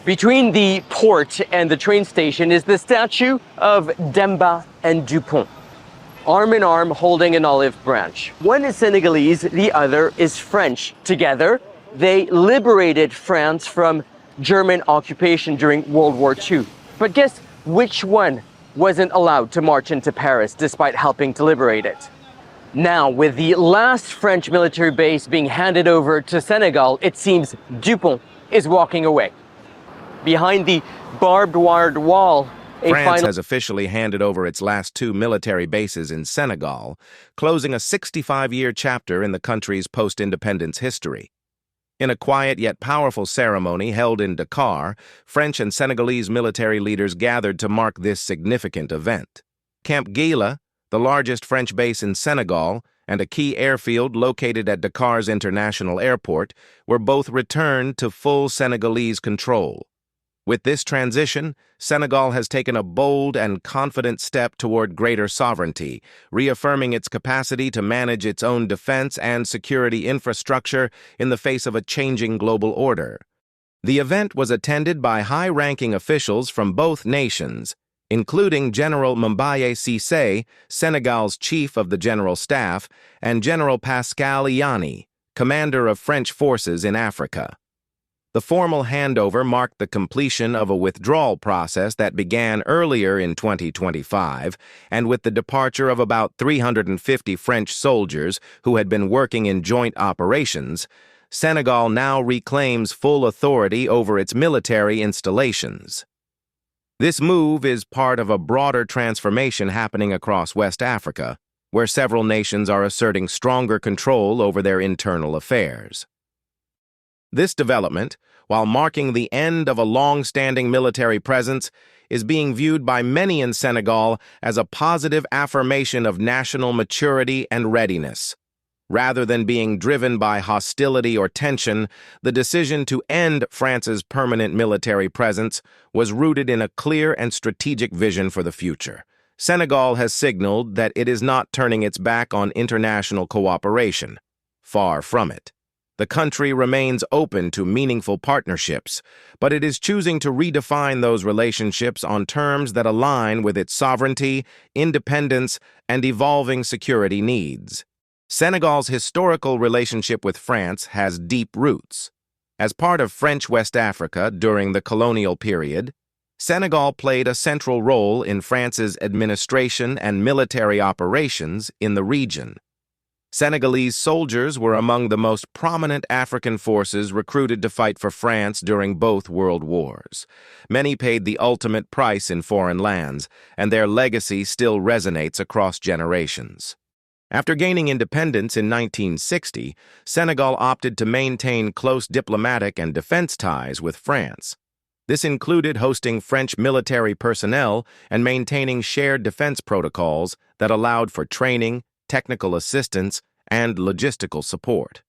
Between the port and the train station is the statue of Demba and Dupont, arm in arm holding an olive branch. One is Senegalese, the other is French. Together, they liberated France from German occupation during World War II. But guess which one wasn't allowed to march into Paris despite helping to liberate it? Now, with the last French military base being handed over to Senegal, it seems Dupont is walking away. Behind the barbed wired wall, France has officially handed over its last two military bases in Senegal, closing a 65-year chapter in the country's post-independence history. In a quiet yet powerful ceremony held in Dakar, French and Senegalese military leaders gathered to mark this significant event. Camp Geille, the largest French base in Senegal, and a key airfield located at Dakar's international airport, were both returned to full Senegalese control. With this transition, Senegal has taken a bold and confident step toward greater sovereignty, reaffirming its capacity to manage its own defense and security infrastructure in the face of a changing global order. The event was attended by high-ranking officials from both nations, including General Mbaye Cissé, Senegal's chief of the General Staff, and General Pascal Iyani, commander of French forces in Africa. The formal handover marked the completion of a withdrawal process that began earlier in 2025, and with the departure of about 350 French soldiers who had been working in joint operations, Senegal now reclaims full authority over its military installations. This move is part of a broader transformation happening across West Africa, where several nations are asserting stronger control over their internal affairs. This development, while marking the end of a long-standing military presence, is being viewed by many in Senegal as a positive affirmation of national maturity and readiness. Rather than being driven by hostility or tension, the decision to end France's permanent military presence was rooted in a clear and strategic vision for the future. Senegal has signaled that it is not turning its back on international cooperation. Far from it. The country remains open to meaningful partnerships, but it is choosing to redefine those relationships on terms that align with its sovereignty, independence, and evolving security needs. Senegal's historical relationship with France has deep roots. As part of French West Africa during the colonial period, Senegal played a central role in France's administration and military operations in the region. Senegalese soldiers were among the most prominent African forces recruited to fight for France during both world wars. Many paid the ultimate price in foreign lands, and their legacy still resonates across generations. After gaining independence in 1960, Senegal opted to maintain close diplomatic and defense ties with France. This included hosting French military personnel and maintaining shared defense protocols that allowed for training, technical assistance, and logistical support.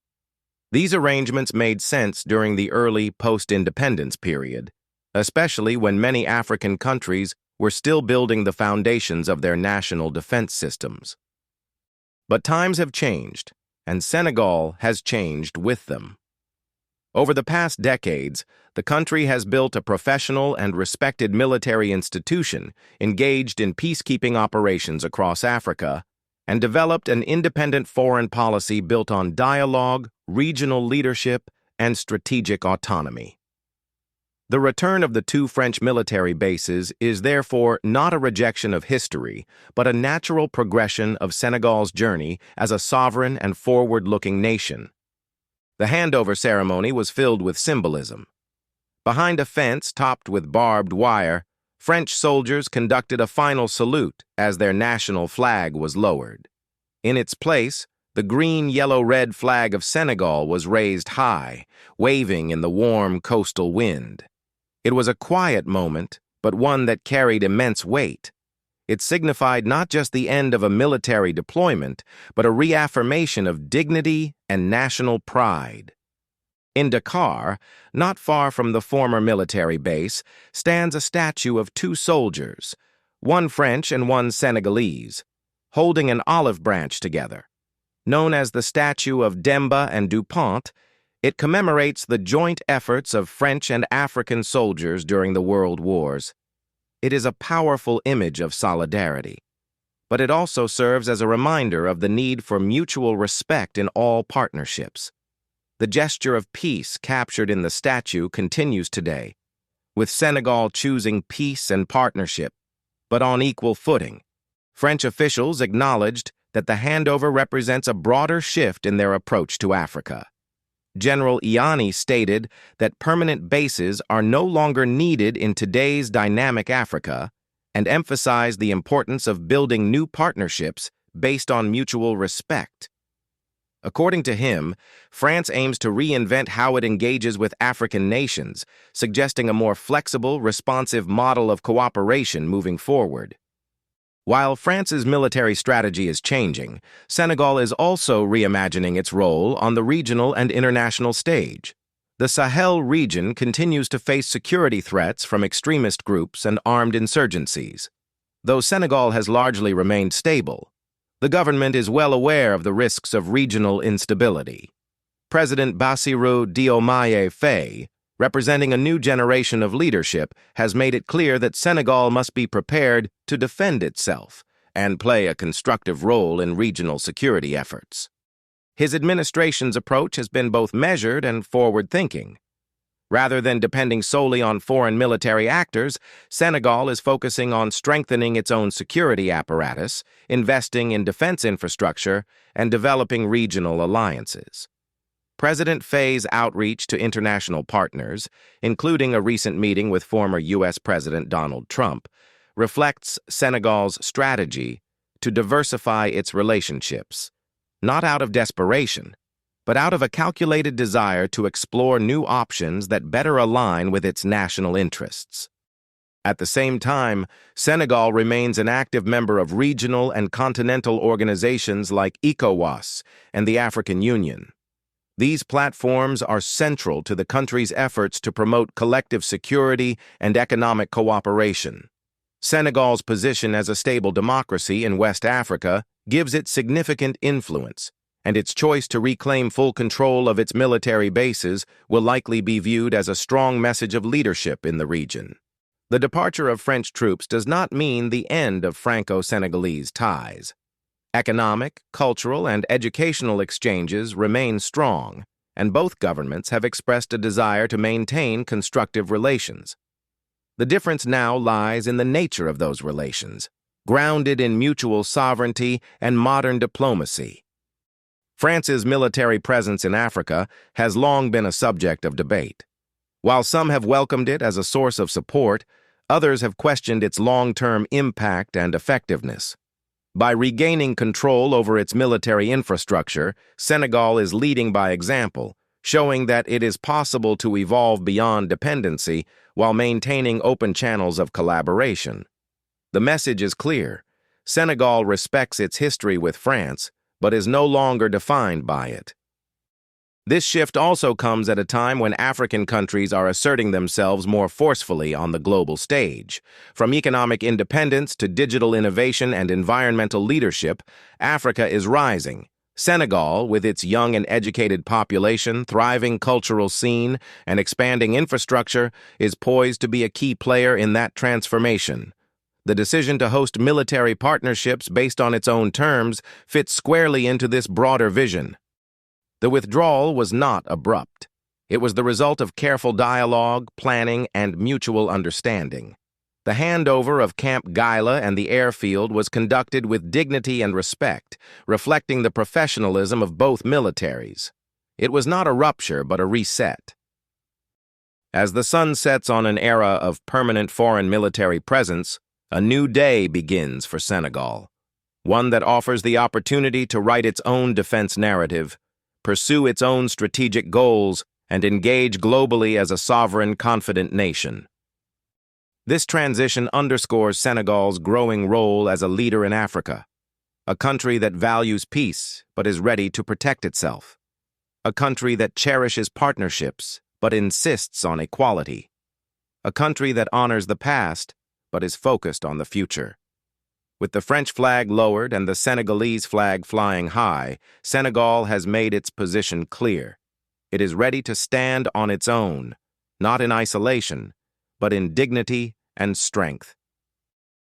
These arrangements made sense during the early post-independence period, especially when many African countries were still building the foundations of their national defense systems. But times have changed, and Senegal has changed with them. Over the past decades, the country has built a professional and respected military institution engaged in peacekeeping operations across Africa, and developed an independent foreign policy built on dialogue, regional leadership, and strategic autonomy. The return of the two French military bases is therefore not a rejection of history, but a natural progression of Senegal's journey as a sovereign and forward-looking nation. The handover ceremony was filled with symbolism. Behind a fence topped with barbed wire, French soldiers conducted a final salute as their national flag was lowered. In its place, the green, yellow, red flag of Senegal was raised high, waving in the warm coastal wind. It was a quiet moment, but one that carried immense weight. It signified not just the end of a military deployment, but a reaffirmation of dignity and national pride. In Dakar, not far from the former military base, stands a statue of two soldiers, one French and one Senegalese, holding an olive branch together. Known as the statue of Demba and Dupont, It commemorates the joint efforts of French and African soldiers during the World Wars. It is a powerful image of solidarity, but it also serves as a reminder of the need for mutual respect in all partnerships. The gesture of peace captured in the statue continues today, with Senegal choosing peace and partnership, but on equal footing. French officials acknowledged that the handover represents a broader shift in their approach to Africa. General Iani stated that permanent bases are no longer needed in today's dynamic Africa and emphasized the importance of building new partnerships based on mutual respect. According to him, France aims to reinvent how it engages with African nations, suggesting a more flexible, responsive model of cooperation moving forward. While France's military strategy is changing, Senegal is also reimagining its role on the regional and international stage. The Sahel region continues to face security threats from extremist groups and armed insurgencies. Though Senegal has largely remained stable, the government is well aware of the risks of regional instability. President Bassirou Diomaye Faye, representing a new generation of leadership, has made it clear that Senegal must be prepared to defend itself and play a constructive role in regional security efforts. His administration's approach has been both measured and forward-thinking. Rather than depending solely on foreign military actors, Senegal is focusing on strengthening its own security apparatus, investing in defense infrastructure, and developing regional alliances. President Faye's outreach to international partners, including a recent meeting with former U.S. President Donald Trump, reflects Senegal's strategy to diversify its relationships, not out of desperation, but out of a calculated desire to explore new options that better align with its national interests. At the same time, Senegal remains an active member of regional and continental organizations like ECOWAS and the African Union. These platforms are central to the country's efforts to promote collective security and economic cooperation. Senegal's position as a stable democracy in West Africa gives it significant influence, and its choice to reclaim full control of its military bases will likely be viewed as a strong message of leadership in the region. The departure of French troops does not mean the end of Franco-Senegalese ties. Economic, cultural, and educational exchanges remain strong, and both governments have expressed a desire to maintain constructive relations. The difference now lies in the nature of those relations, grounded in mutual sovereignty and modern diplomacy. France's military presence in Africa has long been a subject of debate. While some have welcomed it as a source of support, others have questioned its long-term impact and effectiveness. By regaining control over its military infrastructure, Senegal is leading by example, showing that it is possible to evolve beyond dependency while maintaining open channels of collaboration. The message is clear. Senegal respects its history with France, but is no longer defined by it. This shift also comes at a time when African countries are asserting themselves more forcefully on the global stage. From economic independence to digital innovation and environmental leadership, Africa is rising. Senegal, with its young and educated population, thriving cultural scene, and expanding infrastructure, is poised to be a key player in that transformation. The decision to host military partnerships based on its own terms fits squarely into this broader vision. The withdrawal was not abrupt. It was the result of careful dialogue, planning, and mutual understanding. The handover of Camp Geille and the airfield was conducted with dignity and respect, reflecting the professionalism of both militaries. It was not a rupture, but a reset. As the sun sets on an era of permanent foreign military presence, a new day begins for Senegal, one that offers the opportunity to write its own defense narrative, pursue its own strategic goals, and engage globally as a sovereign, confident nation. This transition underscores Senegal's growing role as a leader in Africa, a country that values peace but is ready to protect itself, a country that cherishes partnerships but insists on equality, a country that honors the past but is focused on the future. With the French flag lowered and the Senegalese flag flying high, Senegal has made its position clear. It is ready to stand on its own, not in isolation, but in dignity and strength.